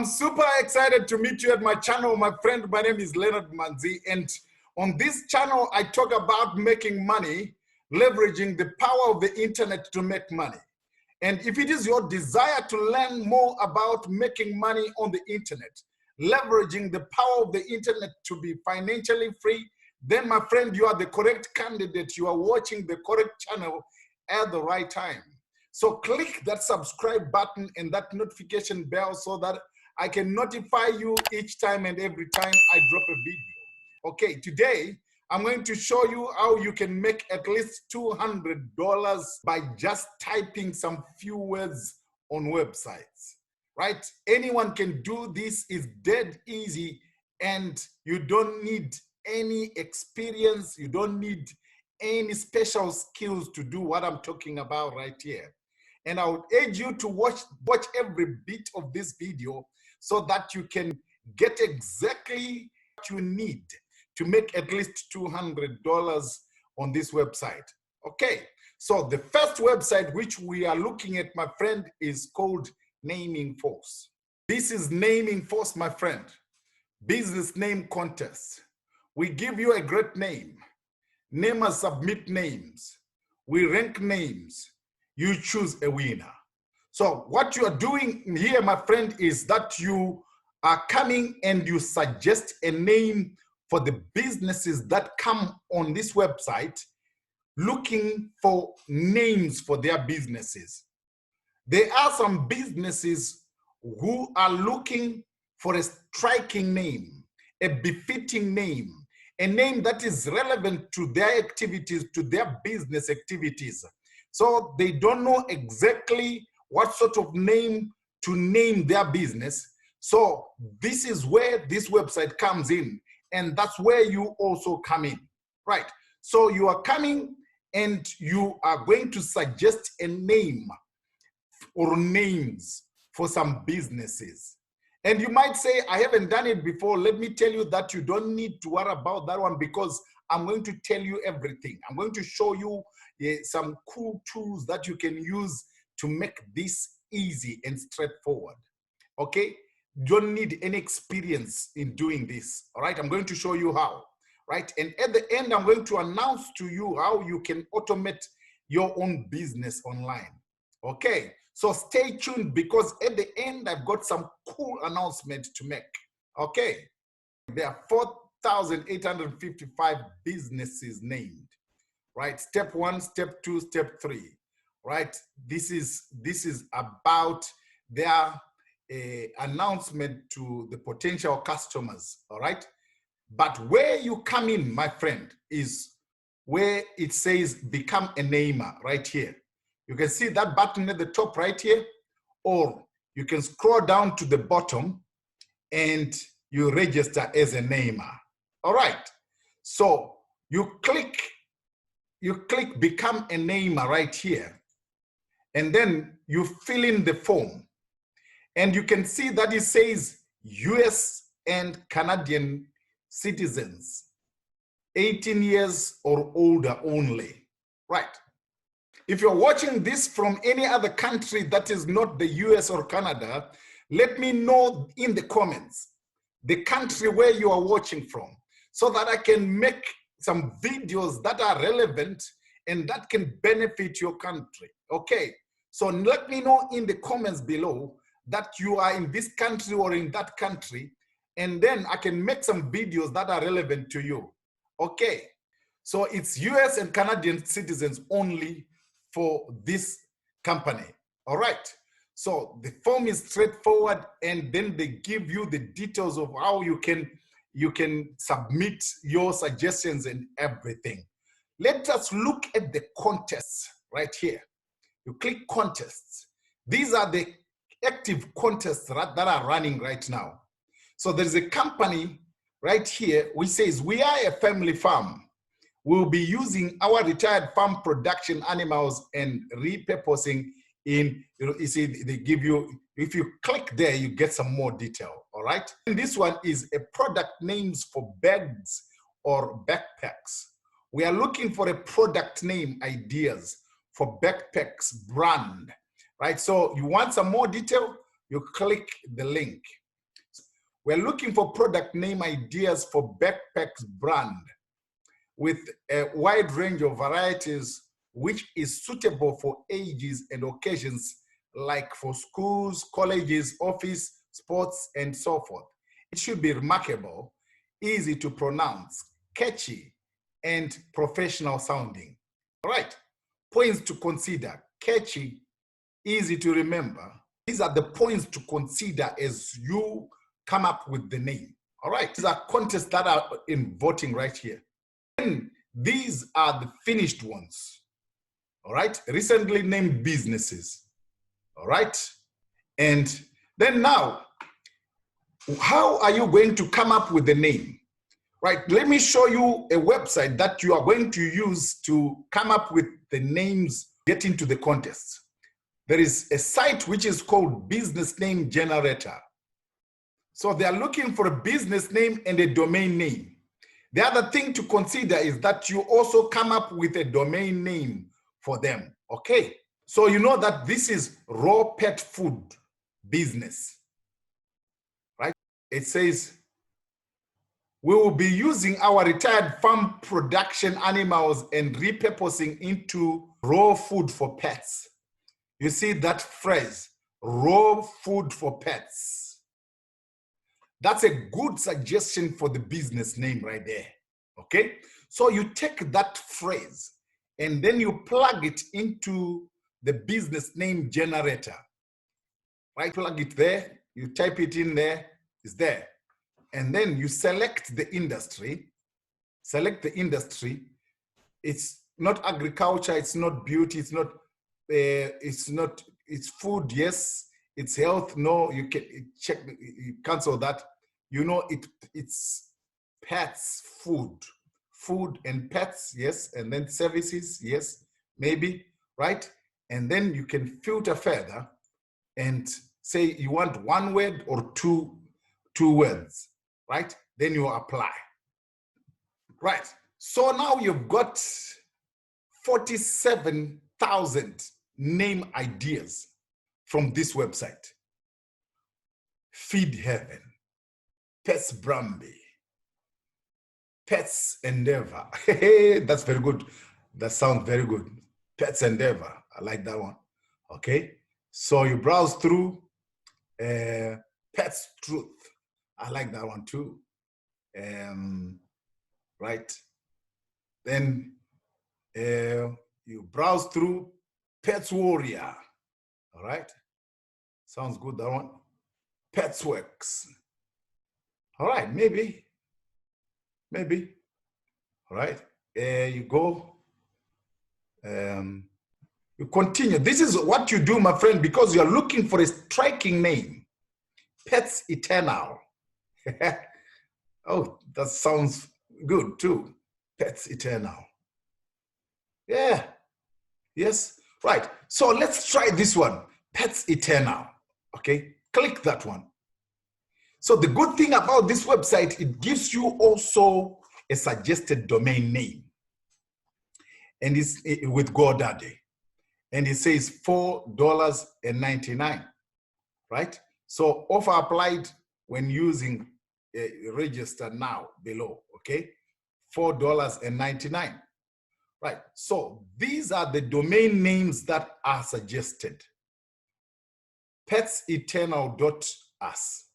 I'm super excited to meet you at my channel, my friend. My name is Leonard Manzi, and on this channel, I talk about making money, leveraging the power of the internet to make money. And if it is your desire to learn more about making money on the internet, leveraging the power of the internet to be financially free, then my friend, you are the correct candidate. You are watching the correct channel at the right time. So click that subscribe button and that notification bell so that I can notify you each time and every time I drop a video. Okay, today I'm going to show you how you can make at least $200 by just typing some few words on websites, right? Anyone can do this. It's dead easy and you don't need any experience. You don't need any special skills to do what I'm talking about right here. And I would urge you to watch every bit of this video so that you can get exactly what you need to make at least $200 on this website. Okay, so the first website which we are looking at, my friend, is called Naming Force. This is Naming Force, my friend. Business name contest. We give you a great name. Namers submit names. We rank names. You choose a winner. So what you are doing here, my friend, is that you are coming and you suggest a name for the businesses that come on this website looking for names for their businesses. There are some businesses who are looking for a striking name, a befitting name, a name that is relevant to their activities, to their business activities. So they don't know exactly what sort of name to name their business. So this is where this website comes in, and that's where you also come in, right? So you are coming and you are going to suggest a name or names for some businesses. And you might say, I haven't done it before. Let me tell you that you don't need to worry about that one because I'm going to tell you everything. I'm going to show you some cool tools that you can use to make this easy and straightforward. Okay? You don't need any experience in doing this. All right? I'm going to show you how. Right? And at the end, I'm going to announce to you how you can automate your own business online. Okay? So stay tuned because at the end, I've got some cool announcement to make. Okay? There are 4,855 businesses named, right? Step 1, step 2, step 3, right? This is about their announcement to the potential customers, all right? But where you come in, my friend, is where it says become a namer right here. You can see that button at the top right here, or you can scroll down to the bottom and you register as a namer. All right. So you click become a namer right here. And then you fill in the form. And you can see that it says US and Canadian citizens, 18 years or older only. Right. If you're watching this from any other country that is not the US or Canada, let me know in the comments the country where you are watching from so that I can make some videos that are relevant and that can benefit your country. Okay, so let me know in the comments below that you are in this country or in that country, and then I can make some videos that are relevant to you. Okay, so it's US and Canadian citizens only for this company. All right. So the form is straightforward, and then they give you the details of how you can submit your suggestions and everything. Let us look at the contests right here. You click contests. These are the active contests that are running right now. So there's a company right here which says, we are a family farm. We'll be using our retired farm production animals and repurposing in, you see, they give you, if you click there, you get some more detail, all right? And this one is a product names for bags or backpacks. We are looking for a product name ideas for backpacks brand, right? So you want some more detail, you click the link. We're looking for product name ideas for backpacks brand with a wide range of varieties, which is suitable for ages and occasions, like for schools, colleges, office, sports, and so forth. It should be remarkable, easy to pronounce, catchy, and professional sounding. All right, points to consider: catchy, easy to remember. These are the points to consider as you come up with the name. All right, these are contests that are in voting right here. And these are the finished ones. All right, recently named businesses. All right, and then now, how are you going to come up with the name? Right, let me show you a website that you are going to use to come up with the names, get into the contest. There is a site which is called Business Name Generator. So they are looking for a business name and a domain name. The other thing to consider is that you also come up with a domain name for them, okay? So you know that this is raw pet food business, right? It says, we will be using our retired farm production animals and repurposing into raw food for pets. You see that phrase, raw food for pets. That's a good suggestion for the business name right there, okay? So you take that phrase and then you plug it into the business name generator, right? Plug it there, you type it in there, it's there. And then you select the industry, It's not agriculture, it's not beauty, it's food, yes. It's health, no, you can check, you cancel that. You know, it's pets, food and pets, yes. And then services, yes, maybe, right? And then you can filter further and say you want one word or two words, right? Then you apply. Right. So now you've got 47,000 name ideas from this website. Feed Heaven, Pets Bramby, Pets Endeavor. That's very good. That sounds very good. Pets Endeavor. I like that one. Okay. So you browse through Pets Truth. I like that one too. Right. Then you browse through Pets Warrior. All right. Sounds good, that one. Pets Works. All right, maybe. All right. You go. You continue. This is what you do, my friend, because you're looking for a striking name. Pets Eternal. Oh, that sounds good too. Pets Eternal. Yeah. Yes. Right. So let's try this one. Pets Eternal. Okay. Click that one. So the good thing about this website, it gives you also a suggested domain name. And it's with GoDaddy. And it says $4.99. Right? So offer applied when using register now below. Okay. $4.99. Right, so these are the domain names that are suggested. petseternal.us,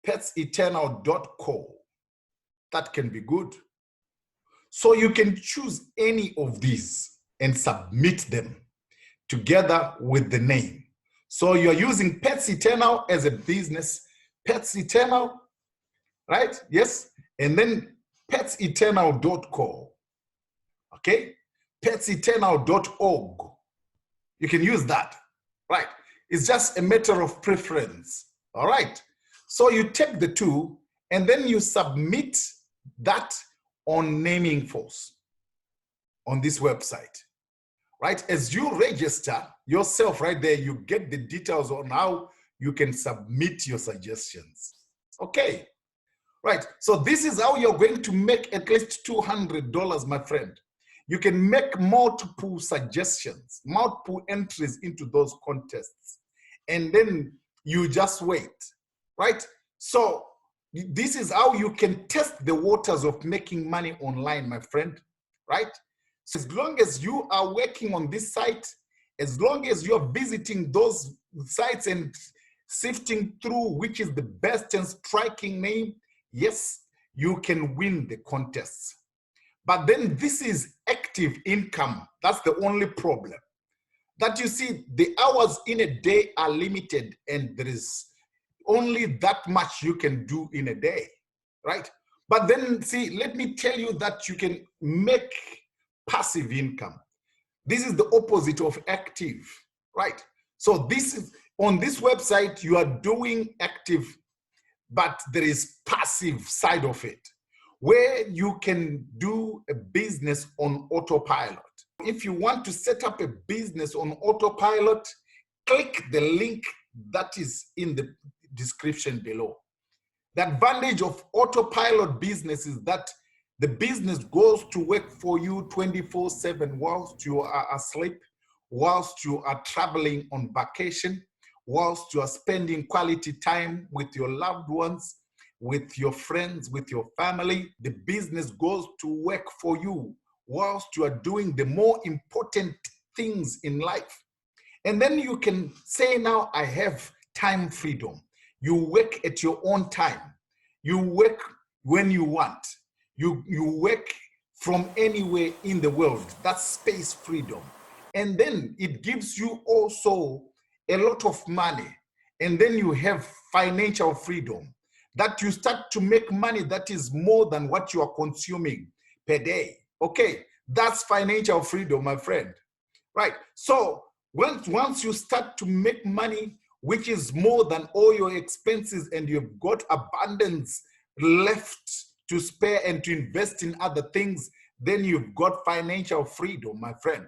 petseternal.co, that can be good. So you can choose any of these and submit them together with the name. So you're using Pets Eternal as a business, Pets Eternal, right? Yes, and then petseternal.co. Okay, petseternal.org. You can use that, right? It's just a matter of preference, all right? So you take the two and then you submit that on Naming Force on this website, right? As you register yourself right there, you get the details on how you can submit your suggestions, okay? Right, so this is how you're going to make at least $200, my friend. You can make multiple suggestions, multiple entries into those contests, and then you just wait, right? So this is how you can test the waters of making money online, my friend, right? So as long as you are working on this site, as long as you're visiting those sites and sifting through which is the best and striking name, yes, you can win the contests. But then this is active income. That's the only problem. That you see, the hours in a day are limited and there is only that much you can do in a day, right? But then see, let me tell you that you can make passive income. This is the opposite of active, right? So this is, on this website, you are doing active, but there is passive side of it, where you can do a business on autopilot. If you want to set up a business on autopilot, click the link that is in the description below. The advantage of autopilot business is that the business goes to work for you 24/7 whilst you are asleep, whilst you are traveling on vacation, whilst you are spending quality time with your loved ones, with your friends, with your family. The business goes to work for you whilst you are doing the more important things in life. And then you can say, now I have time freedom. You work at your own time. You work when you want. You work from anywhere in the world. That's space freedom. And then it gives you also a lot of money. And then you have financial freedom, that you start to make money that is more than what you are consuming per day. Okay, that's financial freedom, my friend. Right? So once you start to make money, which is more than all your expenses, and you've got abundance left to spare and to invest in other things, then you've got financial freedom, my friend.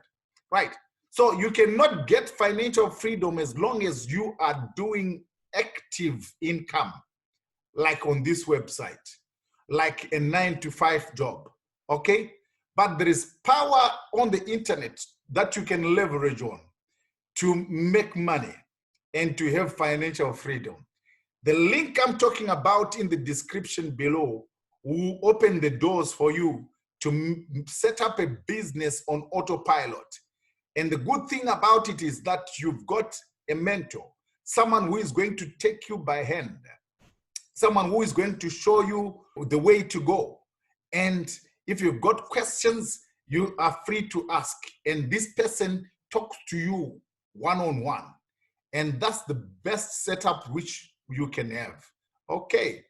Right? So you cannot get financial freedom as long as you are doing active income, like on this website, like a 9-to-5 job, okay? But there is power on the internet that you can leverage on to make money and to have financial freedom. The link I'm talking about in the description below will open the doors for you to set up a business on autopilot. And the good thing about it is that you've got a mentor, someone who is going to take you by hand, someone who is going to show you the way to go. And if you've got questions, you are free to ask. And this person talks to you one-on-one. And that's the best setup which you can have. Okay.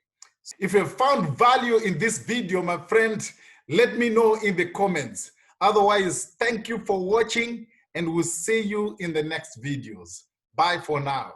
If you found value in this video, my friend, let me know in the comments. Otherwise, thank you for watching, and we'll see you in the next videos. Bye for now.